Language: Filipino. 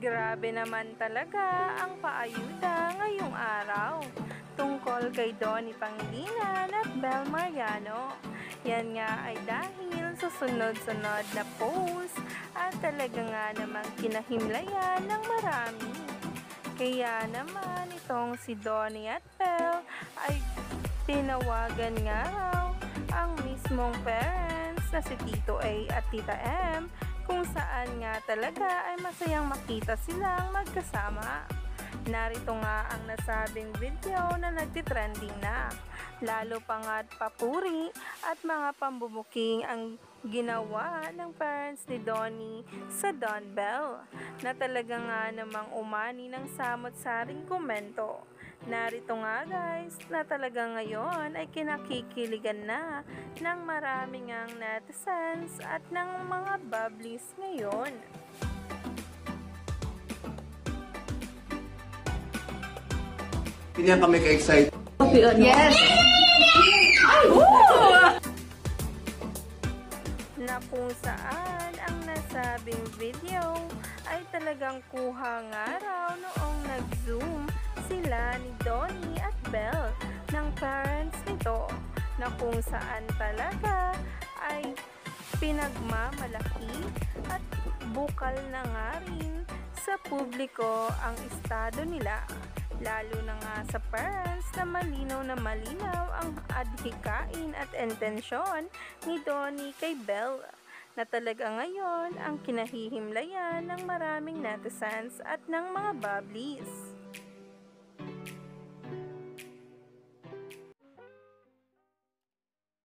Grabe naman talaga ang paayuda ngayong araw tungkol kay Donnie Pangilinan at Bel Mariano. Yan nga ay dahil sa sunod-sunod na post at talaga nga namang kinahimlayan ng marami. Kaya naman itong si Donnie at Bel ay tinawagan nga raw ang mismong parents na si Tito A at Tita M, kung saan nga talaga ay masayang makita silang magkasama. Narito nga ang nasabing video na nagtitrending na. Lalo pa nga't papuri at mga pambubuking ang ginawa ng parents ni Donnie sa Don Bell, na talaga nga namang umani ng samot-saring komento. Narito nga guys, na talaga ngayon ay kinakikiligan na ng maraming ang netizens at ng mga bubblies ngayon. Hindi yan kami ka-excited. Yes! Na kung saan ang nasabing video ay talagang kuha nga raw noong nag-zoom sila ni Donnie at Bel ng parents nito, na kung saan talaga ay pinagmamalaki at bukal na nga rin sa publiko ang estado nila, lalo na nga sa parents na malinaw ang adhikain at intensyon ni Donnie kay Bel, na talaga ngayon ang kinahihimlayan ng maraming netizens at ng mga bubblies.